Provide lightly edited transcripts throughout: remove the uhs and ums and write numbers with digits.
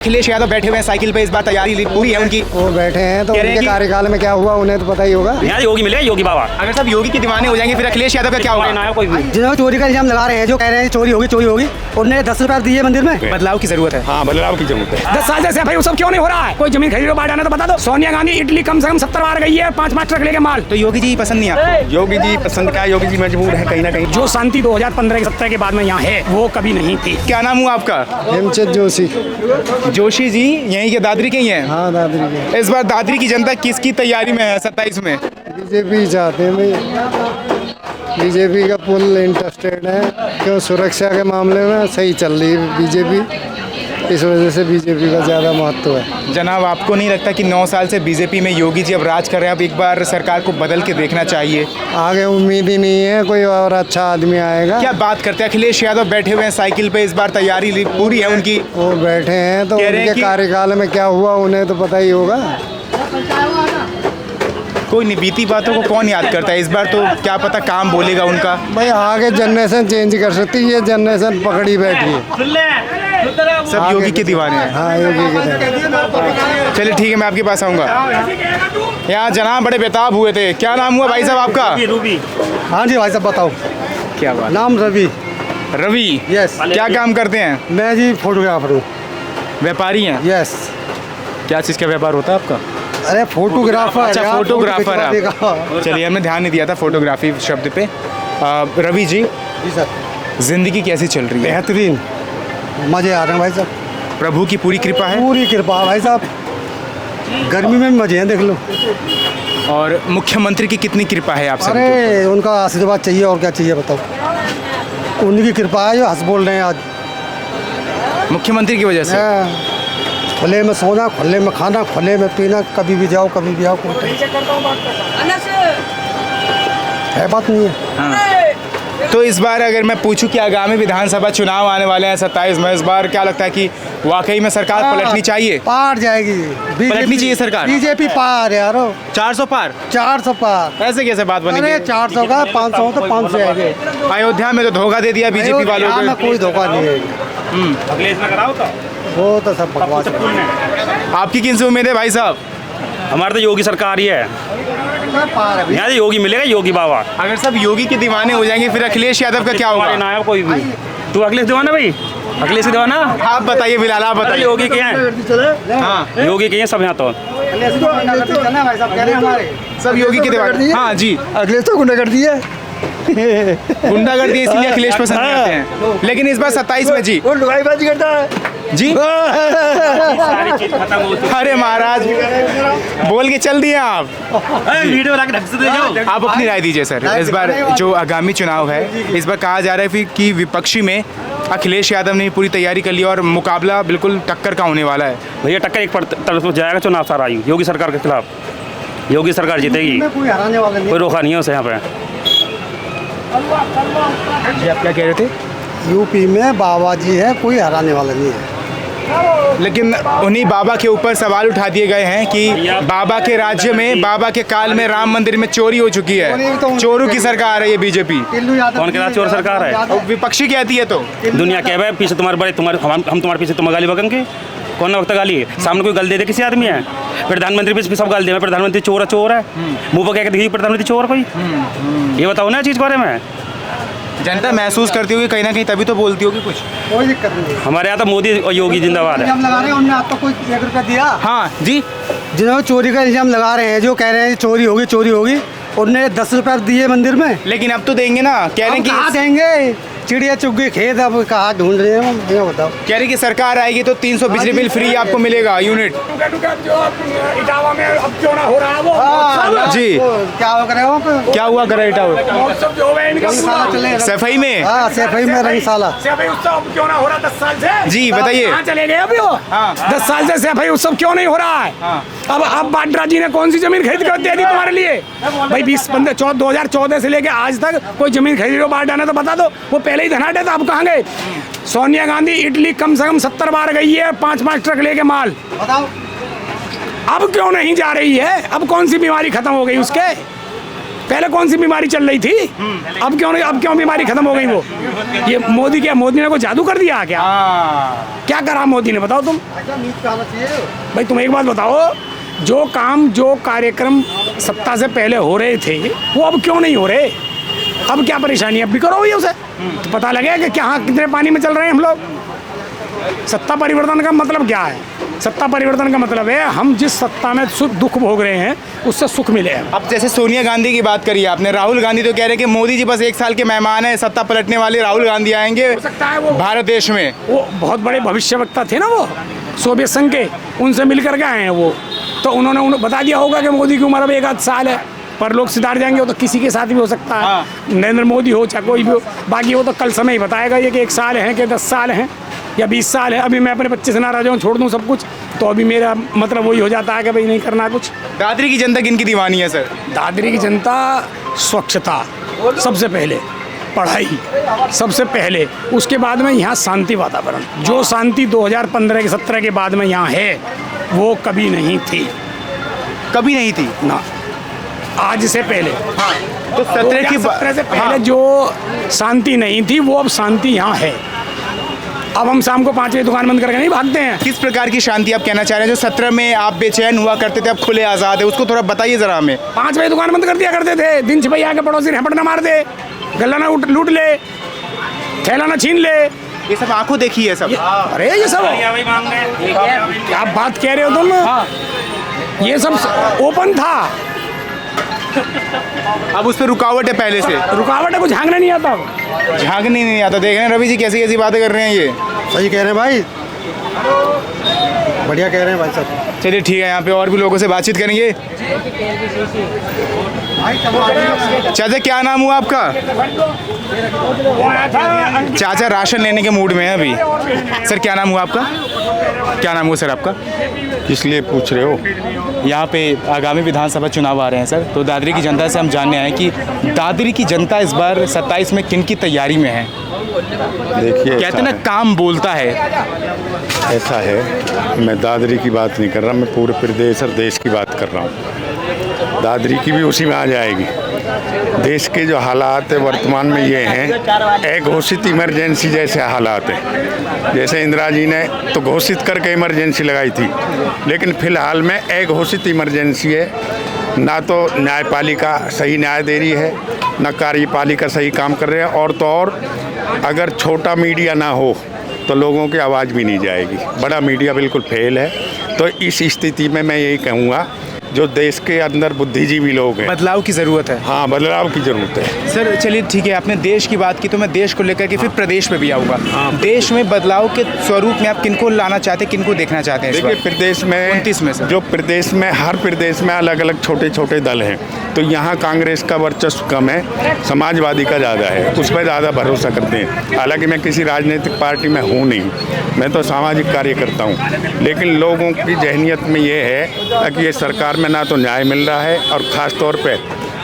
अखिलेश यादव बैठे हुए हैं साइकिल पे, इस बार तैयारी पूरी है उनकी। वो बैठे हैं तो उनके कार्यकाल में क्या हुआ उन्हें तो पता ही होगा। यहाँ योगी मिले, योगी बाबा। अगर सब योगी के दीवाने हो जाएंगे फिर अखिलेश यादव का क्या होगा? कोई भी जिन्होंने चोरी का इल्जाम लगा रहे हैं, जो कह रहे हैं चोरी होगी, उन्होंने 10 रुपए दिए मंदिर में। बदलाव की जरूरत है। हाँ, बदलाव की जरूरत है। 10 साल से भाई वो सब क्यों नहीं हो रहा है? कोई जमीन खरीदो बांट आना तो बता दो। सोनिया गांधी इटली कम से कम 70 बार गई है, 5-5 ट्रक लेके माल। तो योगी जी पसंद नहीं आपको? योगी जी पसंद का, योगी जी मजबूर है कहीं ना कहीं। जो शांति 2015 की 17 के बाद में यहाँ है वो कभी नहीं थी। क्या नाम हुआ आपका? हेमचंद जोशी। जोशी जी यहीं के दादरी के ही हैं? हाँ, दादरी के। इस बार दादरी की जनता किसकी तैयारी में है 27 में? बीजेपी चाहते हैं भाई, बीजेपी का फुल इंटरेस्टेड है। क्यों? सुरक्षा के मामले में सही चल रही है बीजेपी, इस वजह से बीजेपी का ज़्यादा महत्व है। जनाब, आपको नहीं लगता कि 9 साल से बीजेपी में योगी जी अब राज कर रहे हैं, अब एक बार सरकार को बदल के देखना चाहिए? आगे उम्मीद ही नहीं है कोई और अच्छा आदमी आएगा। क्या बात करते हैं? अखिलेश यादव बैठे हुए हैं साइकिल पे, इस बार तैयारी पूरी है उनकी। वो बैठे हैं तो कह रहे हैं उनके कि- कार्यकाल में क्या हुआ उन्हें तो पता ही होगा। कोई नहीं, बीती बातों को कौन याद करता है? इस बार तो क्या पता काम बोलेगा उनका। भाई आगे जनरेशन चेंज कर सकती है, ये जनरेशन पकड़ी बैठी है। सब योगी के दीवाने हैं। हाँ, योगी के। चलिए ठीक है, मैं आपके पास आऊँगा। यहाँ जनाब बड़े बेताब हुए थे। क्या नाम हुआ भाई साहब आपका? हाँ जी भाई साहब बताओ। क्या बात? नाम रवि। रवि। यस। क्या काम करते हैं? मैं जी फोटोग्राफर हूँ। व्यापारी हैं? यस। क्या चीज़ का व्यापार होता है आपका? अरे फोटोग्राफर। अच्छा, यार, फोटोग्राफर फोटो आप। खिंचवा चलिए, हमने ध्यान नहीं दिया था फोटोग्राफी शब्द पे। रवि जी, देगा। जी सर। जिंदगी कैसी चल रही है? बेहतरीन, मजे आ रहे हैं भाई साहब। प्रभु की पूरी कृपा है? पूरी कृपा भाई साहब, गर्मी में भी मजे हैं, देख लो। और मुख्यमंत्री की कितनी कृपा है आप सब? अरे उनका आशीर्वाद चाहिए, और क्या चाहिए बताओ। उनकी कृपा है जो हंस बोल रहे हैं आज। मुख्यमंत्री की वजह से? खुले में सोना, खुले में खाना, खुले में पीना, कभी भी जाओ कभी भी आओ, कोई है बात नहीं है। तो इस बार अगर मैं पूछूं कि आगामी विधानसभा चुनाव आने वाले हैं 27 में, इस बार क्या लगता है कि वाकई में सरकार पलटनी चाहिए? पार जाएगी, पलटनी चाहिए सरकार? बीजेपी पार यारो। 400 पार? 400 पार। ऐसे कैसे बात बनी? अरे 400 का 500 तो 500 आएंगे। अयोध्या में तो धोखा दे दिया बीजेपी वालों अयोध्या में को। कोई धोखा नहीं है, अखिलेश में कराओ तो वो तो सब बकवास है। आपकी किन से उम्मीद है भाई साहब? हमारे तो योगी सरकार ही है। यहाँ तो योगी मिलेगा, योगी बाबा। अगर सब योगी के दीवाने हो जाएंगे फिर अखिलेश यादव का क्या होगा? ना है कोई भी। तू अखिलेश दीवाना भाई, अखिलेश की दीवाना। आप बताइए बिलाल, आप बताइए। योगी के हैं, हाँ, योगी के हैं सब यहाँ तो। सब योगी के दीवाने। हाँ जी, अगले तो गुंडागर्दी है। गुंडागर्दी इसलिए अखिलेश पसंद करते हैं। लेकिन इस बार 27 में जी वो लुगाईबाजी करता है जी। सारी चीज खत्म हो चुकी अरे महाराज, बोल के चल दिए आप। है। वीडियो बना के ढंग से देखो। आप अपनी राय दीजिए सर। इस बार जो आगामी चुनाव है, इस बार कहा जा रहा है फिर कि विपक्षी में अखिलेश यादव ने पूरी तैयारी कर ली और मुकाबला बिल्कुल टक्कर का होने वाला है। भैया टक्कर एक तरफ से जाएगा चुनाव सारा योगी सरकार के खिलाफ। योगी सरकार जीतेगी, कोई हराने वाला नहीं। कोई रोका नहीं है उसे यहाँ पे। जी, आप क्या कह रहे थे? यूपी में बाबा जी है, कोई हराने वाला नहीं है। लेकिन उन्हीं बाबा के ऊपर सवाल उठा दिए गए हैं कि बाबा के राज्य में, बाबा के काल में राम मंदिर में चोरी हो चुकी है। चोरों की सरकार है ये बीजेपी। कौन कहता चोर सरकार है? और विपक्षी कहती है तो दुनिया क्या है पीछे तुम्हारे बड़े, तुम्हारे हम तुम्हारे पीछे तुम गाली बगेंगे। कौन ना वक्त गाली है? सामने कोई गाली दे दे किसी आदमी है? प्रधानमंत्री पे सब गाली दे, प्रधानमंत्री चोर है, चोर है। मुंह पर क्या कहते हैं प्रधानमंत्री चोर कोई? ये बताओ ना चीज़ के बारे में। जनता महसूस करती होगी कहीं ना कहीं, तभी तो बोलती होगी कुछ। कोई दिक्कत नहीं। हमारे यहाँ तो मोदी और योगी जिंदाबाद है। इल्जाम लगा रहे हैं, उनने आपको कोई 1 रुपया दिया? हाँ जी, जिन्होंने चोरी का इल्जाम लगा रहे हैं, जो कह रहे हैं चोरी होगी, उनने 10 रुपए दिए मंदिर में। लेकिन अब तो देंगे ना। कह रहे हैं कहाँ कि देंगे? चिड़िया चुग गई खेत, अब कहाँ ढूंढ रहे हैं हम, ये बताओ। कह रही कि सरकार आएगी तो 300 बिजली बिल फ्री आपको मिलेगा यूनिट। इटावा में अब क्यों ना हो रहा है वो जी। क्या हो रहे हो? क्या हुआ कराइटा? महोत्सव जो है इनका सफाई में? हाँ, सफाई में रंगशाला। सफाई उत्सव क्यों ना हो रहा 10 साल से? जी बताइए। कहाँ चले गए अभी वो? हाँ। 10 साल से सफाई उत्सव क्यों नहीं हो रहा है? हाँ। अब बाड्रा जी ने कौन सी जमीन खरीद कर दे दी तुम्हारे लिए? भाई 2014 से लेके आज तक कोई जमीन खरीदो बाड्रा ने तो बता दो। वो पहले ही धनाटे था, अब कहाँ गए? सोनिया गांधी इटली कम से कम 70 बार गई है, 5-5 ट्रक लेके माल। बताओ अब क्यों नहीं जा रही है? अब कौन सी बीमारी खत्म हो गई उसके? पहले कौन सी बीमारी चल रही थी? अब क्यों बीमारी खत्म हो गई? वो ये मोदी ने कोई जादू कर दिया क्या? क्या करा मोदी ने, बताओ तुम। भाई तुम एक बात बताओ, जो कार्यक्रम सत्ता से पहले हो रहे थे वो अब क्यों नहीं हो रहे? अब क्या परेशानी, अब भी करो ही उसे, तो पता लगेगा कि क्या कितने पानी में चल रहे हैं हम लोग। सत्ता परिवर्तन का मतलब क्या है? सत्ता परिवर्तन का मतलब है हम जिस सत्ता में सुख दुख भोग रहे हैं उससे सुख मिले। अब जैसे सोनिया गांधी की बात करी आपने, राहुल गांधी तो कह रहे हैं कि मोदी जी बस 1 साल के मेहमान है, सत्ता पलटने वाले राहुल गांधी आएंगे हो सकता है वो भारत देश में। वो बहुत बड़े भविष्यवक्ता थे ना, वो सोवियत संघ के, उनसे मिलकर के आए हैं वो, तो उन्होंने बता दिया होगा कि मोदी की उम्र अब 1 आध साल है, पर लोग सुधार जाएंगे। वो तो किसी के साथ भी हो सकता है, नरेंद्र मोदी हो चाहे कोई भी हो, बाकी वो तो कल समय ही बताएगा ये कि 1 साल है कि 10 साल हैं या 20 साल है। अभी मैं अपने बच्चे से नाराज हूँ, छोड़ दूँ सब कुछ, तो अभी मेरा मतलब वही हो जाता है कि भाई नहीं करना कुछ। दादरी की जनता किन की दीवानी है सर? दादरी की जनता स्वच्छता सबसे पहले, पढ़ाई सबसे पहले, उसके बाद में यहाँ शांति वातावरण। जो शांति 2015 के 17 के बाद में यहाँ है वो कभी नहीं थी, कभी नहीं थी ना, आज से पहले। हाँ, तो 17 से पहले जो शांति नहीं थी वो अब शांति यहाँ है। अब हम शाम को 5 बजे दुकान बंद करके नहीं भागते हैं। किस प्रकार की शांति आप कहना चाह रहे हैं? जो 17 में आप बेचैन हुआ करते थे, अब खुले आज़ाद है, उसको थोड़ा बताइए ज़रा हमें। 5 बजे दुकान बंद कर दिया करते थे, दिन छपैया आके पड़ोसी रपट ना मार दे, गला ना लूट ले, थैला ना छीन ले। ये सब आंखों देखी है सब। अरे ये सब क्या बात कह रहे हो तुम? ये सब ओपन था, अब उस पर रुकावट है पहले से। रुकावट है, कुछ झांकना नहीं आता। झांकने नहीं आता। देख रहे हैं रवि जी कैसी कैसी बातें कर रहे हैं। ये सही कह रहे हैं भाई, बढ़िया कह रहे हैं भाई साहब। चलिए ठीक है, यहाँ पे और भी लोगों से बातचीत करेंगे। चाचा क्या नाम हुआ आपका? चाचा राशन लेने के मूड में है अभी। सर क्या नाम हुआ आपका? क्या नाम हुआ सर आपका? किस लिए पूछ रहे हो? यहाँ पे आगामी विधानसभा चुनाव आ रहे हैं सर, तो दादरी की जनता से हम जानने आए कि दादरी की जनता इस बार 27 में किन की तैयारी में है। देखिए, कहते ना काम बोलता है। ऐसा है, मैं दादरी की बात नहीं कर रहा, मैं पूरे प्रदेश और देश की बात कर रहा हूँ। दादरी की भी उसी में आ जाएगी। देश के जो हालात है वर्तमान में ये हैं, एक घोषित इमरजेंसी जैसे हालात हैं। जैसे इंदिरा जी ने तो घोषित करके इमरजेंसी लगाई थी, लेकिन फिलहाल में एक घोषित इमरजेंसी है। ना तो न्यायपालिका सही न्याय दे रही है, ना कार्यपालिका सही काम कर रहे हैं, और तो और अगर छोटा मीडिया ना हो तो लोगों की आवाज़ भी नहीं जाएगी। बड़ा मीडिया बिल्कुल फेल है। तो इस स्थिति में मैं यही कहूँगा, जो देश के अंदर बुद्धिजीवी लोग हैं, बदलाव की ज़रूरत है। हाँ, बदलाव की ज़रूरत है। सर चलिए ठीक है, आपने देश की बात की तो मैं देश को लेकर के फिर प्रदेश पे भी आऊँगा। देश में बदलाव के स्वरूप में आप किनको लाना चाहते हैं, किनको देखना चाहते हैं? देखिए, प्रदेश में 29 में जो प्रदेश में हर प्रदेश में अलग अलग छोटे छोटे दल हैं, तो यहाँ कांग्रेस का वर्चस्व कम है, समाजवादी का ज़्यादा है, उस पर ज़्यादा भरोसा करते हैं। हालांकि मैं किसी राजनीतिक पार्टी में हूँ नहीं, मैं तो सामाजिक कार्य करता हूँ, लेकिन लोगों की जहनीत में ये है कि ये सरकार में ना तो न्याय मिल रहा है, और ख़ास तौर पे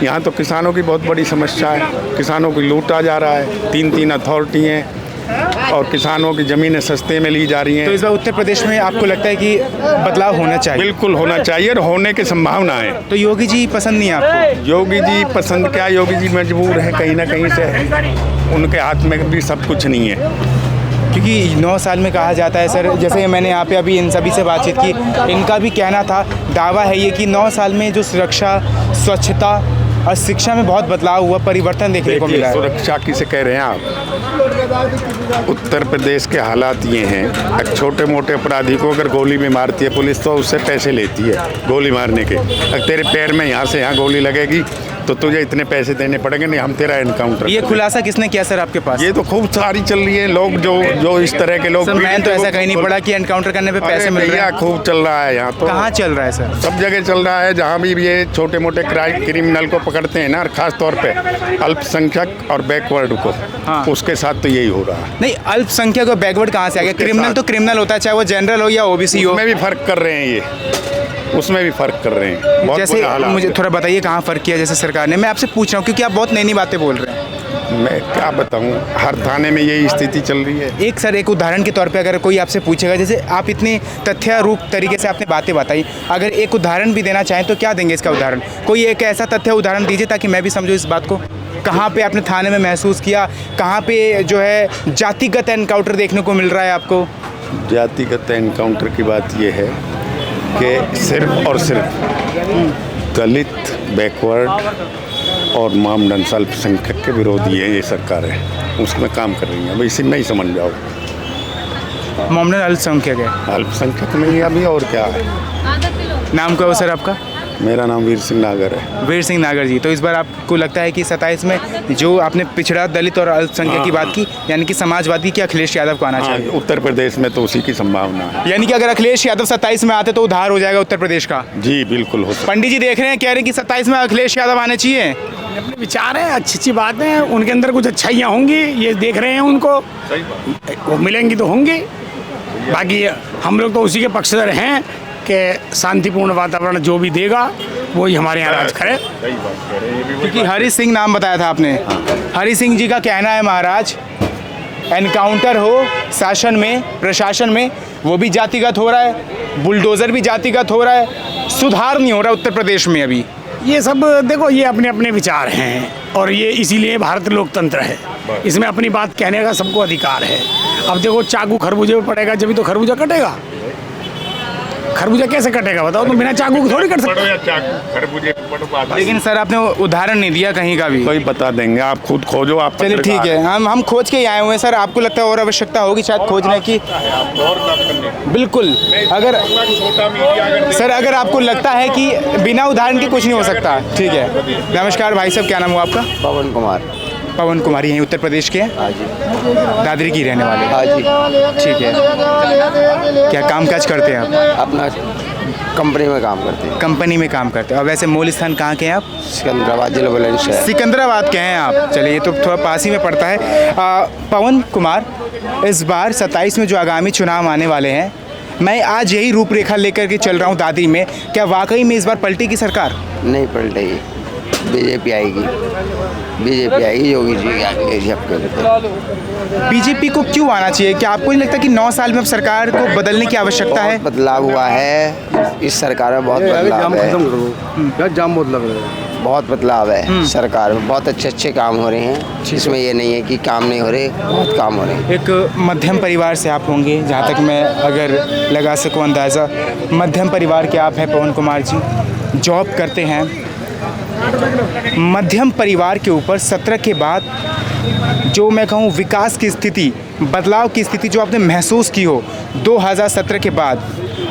यहाँ तो किसानों की बहुत बड़ी समस्या है। किसानों को लूटा जा रहा है, 3 अथॉरिटी हैं, और किसानों की ज़मीनें सस्ते में ली जा रही हैं। तो इस बार उत्तर प्रदेश में आपको लगता है कि बदलाव होना चाहिए? बिल्कुल होना चाहिए, और होने की संभावना है। तो योगी जी पसंद नहीं है आपको? योगी जी पसंद क्या, योगी जी मजबूर हैं कहीं ना कहीं से, उनके हाथ में भी सब कुछ नहीं है। क्योंकि 9 साल में कहा जाता है सर, जैसे मैंने यहाँ पे अभी इन सभी से बातचीत की, इनका भी कहना था, दावा है ये कि 9 साल में जो सुरक्षा, स्वच्छता और शिक्षा में बहुत बदलाव हुआ, परिवर्तन देखने को मिला है। सुरक्षा किसे कह रहे हैं आप? उत्तर प्रदेश के हालात ये हैं, एक छोटे मोटे अपराधी को अगर गोली भी मारती है पुलिस तो उससे पैसे लेती है गोली मारने के। अगर तेरे पैर में यहाँ से यहाँ गोली लगेगी तो तुझे इतने पैसे देने पड़ेंगे, नहीं हम तेरा एनकाउंटर। ये खुलासा किसने किया सर आपके पास? ये तो खूब सारी चल रही है, लोग जो इस तरह के लोग। मैं तो ऐसा कहीं नहीं पड़ा कि एनकाउंटर करने पे पैसे मिल रहे हैं। खूब चल रहा है यहाँ तो। कहाँ चल रहा है सर? सब जगह चल रहा है, जहाँ भी ये छोटे मोटे क्रिमिनल को पकड़ते हैं ना, खास तौर पे अल्पसंख्यक और बैकवर्ड को, हाँ। उसके साथ तो यही हो रहा है। नहीं, अल्पसंख्यक और बैकवर्ड कहाँ से आ गया? क्रिमिनल तो क्रिमिनल होता है, चाहे वो जनरल हो या ओबीसी हो। उसमें भी फर्क कर रहे हैं, ये उसमें भी फर्क कर रहे हैं। बहुत जैसे बुरा हाल मुझे है। थोड़ा बताइए कहाँ फ़र्क किया जैसे सरकार ने? मैं आपसे पूछ रहा हूँ क्योंकि आप बहुत नई नई बातें बोल रहे हैं। मैं क्या बताऊं, हर थाने में यही स्थिति चल रही है। एक सर, एक उदाहरण के तौर पे अगर कोई आपसे पूछेगा, जैसे आप इतने तथ्यारूप तरीके से आपने बातें बताई, अगर एक उदाहरण भी देना चाहें तो क्या देंगे इसका उदाहरण? कोई एक ऐसा तथ्य उदाहरण दीजिए ताकि मैं भी समझूं इस बात को। कहाँ पे आपने थाने में महसूस किया, कहाँ पे जो है जातिगत एनकाउंटर देखने को मिल रहा है आपको? जातिगत एनकाउंटर की बात यह है कि सिर्फ और सिर्फ दलित, बैकवर्ड और मामदंड अल्पसंख्यक के विरोधी है ये सरकार है, उसमें काम कर रही है। इसी में ही समझ जाओ, मामला अल्पसंख्यक है। अल्पसंख्यक में ही अभी और क्या है। नाम क्या हो सर आपका? मेरा नाम वीर सिंह नागर है। वीर सिंह नागर जी, तो इस बार आपको लगता है कि 27 में जो आपने पिछड़ा, दलित और अल्पसंख्यक की बात की, यानी कि समाजवादी की अखिलेश यादव को आना चाहिए? उत्तर प्रदेश में तो उसी की संभावना है। यानी कि अगर अखिलेश यादव 27 में आते तो उद्धार हो जाएगा उत्तर प्रदेश का? जी बिल्कुल हो सकता। पंडित जी देख रहे हैं, कह रहे हैं कि 27 में अखिलेश यादव आने चाहिए। अपने विचार हैं, अच्छी अच्छी बातें हैं, उनके अंदर कुछ अच्छाइयाँ होंगी, ये देख रहे हैं उनको, वो मिलेंगी तो होंगी। बाकी हम लोग तो उसी के पक्षधर हैं कि शांतिपूर्ण वातावरण जो भी देगा वही हमारे यहाँ राज करे। क्योंकि हरि सिंह नाम बताया था आपने, हरि सिंह जी का कहना है महाराज, एनकाउंटर हो शासन में, प्रशासन में, वो भी जातिगत हो रहा है, बुलडोज़र भी जातिगत हो रहा है, सुधार नहीं हो रहा उत्तर प्रदेश में अभी। ये सब देखो, ये अपने अपने विचार हैं और ये इसीलिए भारत लोकतंत्र है, इसमें अपनी बात कहने का सबको अधिकार है। अब देखो, चाकू खरबूजे में पड़ेगा जब तो खरबूजा कटेगा, खरबूजा कैसे कटेगा बताओ? तो बिना चाकू को थोड़ी कट सकता। लेकिन सर आपने उदाहरण नहीं दिया कहीं का भी। कोई बता देंगे, आप खुद खोजो। आप चलिए ठीक है, हम खोज के ही आए हुए हैं सर। आपको लगता है और आवश्यकता होगी शायद खोजने की? बिल्कुल। अगर सर, अगर आपको लगता है कि बिना उदाहरण के कुछ नहीं हो सकता, ठीक है। नमस्कार भाई साहब, क्या नाम हुआ आपका? पवन कुमार। पवन कुमार, यहीं उत्तर प्रदेश के हैं? हाँ जी। दादरी की रहने वाले? हाँ जी। ठीक है। क्या काम काज करते हैं आप? अपना कंपनी में काम करते हैं। कंपनी में काम करते हैं। और वैसे मूल स्थान कहाँ के हैं आप? सिकंदराबाद जिला बुलंदशहर। सिकंदराबाद के हैं आप? चलिए, ये तो थोड़ा पास ही में पड़ता है। पवन कुमार, इस बार 27 में जो आगामी चुनाव आने वाले हैं, मैं आज यही रूपरेखा लेकर के चल रहा हूँ दादरी में, क्या वाकई में इस बार पलटेगी सरकार? नहीं पलटेगी, बीजेपी आएगी। बीजेपी आएगी, योगी जी आएंगे। बीजेपी को क्यों आना चाहिए? क्या आपको नहीं लगता कि 9 साल में अब सरकार को बदलने की आवश्यकता है? बहुत बदलाव हुआ है इस सरकार में, बहुत बदलाव है। जाम बहुत लग रहा है। बहुत बदलाव है सरकार में, बहुत अच्छे अच्छे काम हो रहे हैं। इसमें ये नहीं है कि काम नहीं हो रहे, बहुत काम हो रहे हैं। एक मध्यम परिवार से आप होंगे, जहाँ तक मैं अगर लगा सकूँ अंदाज़ा, मध्यम परिवार के आप हैं पवन कुमार जी, जॉब करते हैं। मध्यम परिवार के ऊपर 17 के बाद जो मैं कहूँ विकास की स्थिति, बदलाव की स्थिति जो आपने महसूस की हो 2017 के बाद,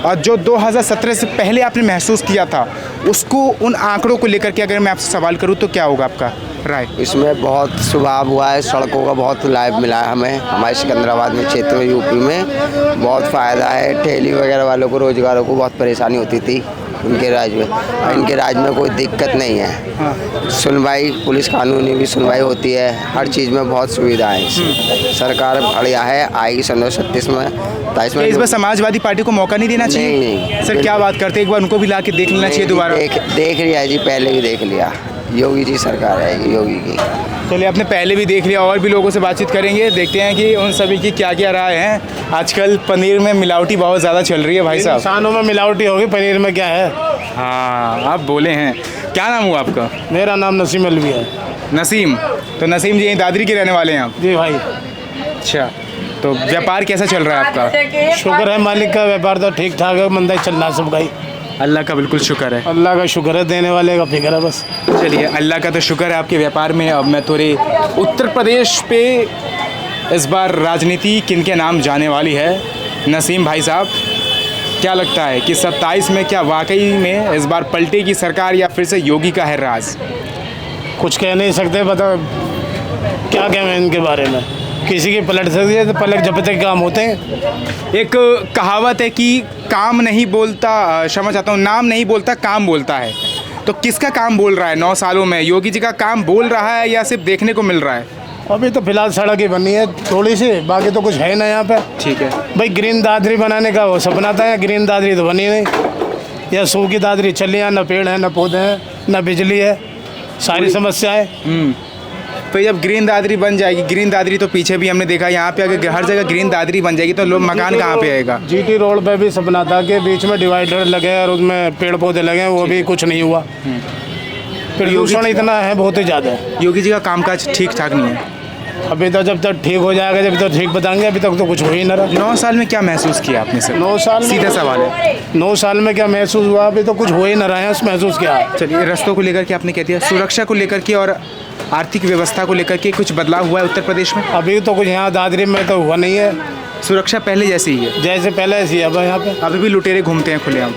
और जो 2017 से पहले आपने महसूस किया था, उसको, उन आंकड़ों को लेकर के अगर मैं आपसे सवाल करूँ तो क्या होगा आपका राय? इसमें बहुत सुधार हुआ है, सड़कों का बहुत लाभ मिला है हमें। हमारे सिकंदराबाद में क्षेत्र में, यूपी में बहुत फ़ायदा है। ठेली वगैरह वालों को, रोजगारों को बहुत परेशानी होती थी उनके राज्य में, और इनके राज्य में कोई दिक्कत नहीं है। सुनवाई, पुलिस कानूनी भी सुनवाई होती है, हर चीज़ में बहुत सुविधाएं हैं। सरकार बढ़िया है, आएगी 37 में। तो इस बार समाजवादी पार्टी को मौका नहीं देना चाहिए? नहीं। सर क्या बात करते हैं, एक बार उनको भी ला के देख लेना चाहिए दोबारा? देख लिया जी, पहले भी देख लिया। योगी जी सरकार है, योगी की। चलिए, आपने पहले भी देख लिया, और भी लोगों से बातचीत करेंगे, देखते हैं कि उन सभी की क्या क्या राय हैं। आजकल पनीर में मिलावटी बहुत ज़्यादा चल रही है भाई साहब। इंसानों में मिलावटी होगी, पनीर में क्या है? हाँ, आप बोले हैं। क्या नाम हुआ आपका? मेरा नाम नसीम अलवी है। नसीम, तो नसीम जी यहीं दादरी के रहने वाले हैं आप? जी भाई। अच्छा, तो व्यापार कैसा चल रहा है आपका? शुक्र है मालिक का, व्यापार तो ठीक ठाक है, मंदा चल रहा है सब भाई। अल्लाह का बिल्कुल शुक्र है। अल्लाह का शुक्र है, देने वाले का फिक्र है बस। चलिए, अल्लाह का तो शुक्र है आपके व्यापार में। अब मैं थोड़े उत्तर प्रदेश पे इस बार राजनीति किनके नाम जाने वाली है। नसीम भाई साहब, क्या लगता है कि 27 में क्या वाकई में इस बार पलटेगी सरकार, या फिर से योगी का है राज? कुछ कह नहीं सकते, बताओ क्या कहें इनके बारे में। किसी की पलट सकती है, तो पलट झपटे काम होते हैं। एक कहावत है कि काम नहीं बोलता, क्षमा चाहता हूँ, नाम नहीं बोलता, काम बोलता है। तो किसका काम बोल रहा है 9 सालों में? योगी जी का काम बोल रहा है या सिर्फ देखने को मिल रहा है? अभी तो फिलहाल सड़क ही बनी है थोड़ी सी, बाकी तो कुछ है ना यहाँ पे। ठीक है भाई, ग्रीन दादरी बनाने का वो सपना था, या ग्रीन दादरी तो बनी नहीं। या सूखी दादरी चली है, न पेड़ है, न पौधे हैं, न बिजली है, सारी समस्याएं। तो जब ग्रीन दादरी बन जाएगी, ग्रीन दादरी तो पीछे भी हमने देखा, यहाँ पे अगर हर जगह ग्रीन दादरी बन जाएगी तो लोग मकान कहाँ पे आएगा? जीटी रोड पे भी सपना था कि बीच में डिवाइडर लगे और उसमें पेड़ पौधे लगे, वो भी कुछ नहीं हुआ। प्रदूषण इतना है, बहुत ही ज़्यादा है। योगी जी का कामकाज ठीक ठाक नहीं है। अभी तो जब तक ठीक हो जाएगा, जब तक ठीक बताएंगे, अभी तक तो कुछ हो ही ना रहा। 9 साल में क्या महसूस किया आपने सर? 9 साल में सीधा सवाल है। 9 साल में क्या महसूस हुआ? अभी तो कुछ हो ही ना रहा है, उस महसूस क्या है। चलिए, रस्तों को लेकर के आपने कह दिया, सुरक्षा को लेकर के और आर्थिक व्यवस्था को लेकर के कुछ बदलाव हुआ है उत्तर प्रदेश में? अभी तो कुछ यहाँ दादरी में तो हुआ नहीं है, सुरक्षा पहले जैसी ही है? जैसे पहले ऐसी है। अब यहाँ पे अभी भी लुटेरे घूमते हैं खुलेआम?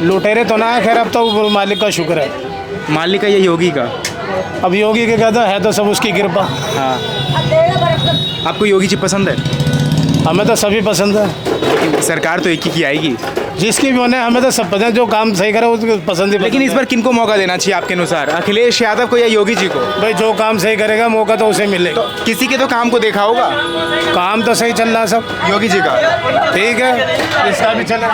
लुटेरे तो ना है, खैर अब तो मालिक का शुक्र है। मालिक का या योगी का? अब योगी के कहता है तो सब उसकी कृपा। हाँ। आपको योगी जी पसंद है? हमें तो सभी पसंद है, लेकिन सरकार तो एक ही की आएगी। जिसकी भी बने, हमें तो सब पसंद, जो काम सही करे उसको पसंद ही। लेकिन इस बार किनको मौका देना चाहिए आपके अनुसार, अखिलेश यादव को या योगी जी को? भाई जो काम सही करेगा मौका तो उसे मिलेगा। किसी के तो काम को देखा होगा। काम तो सही चल रहा है सब। योगी जी का ठीक है, इसका भी चला।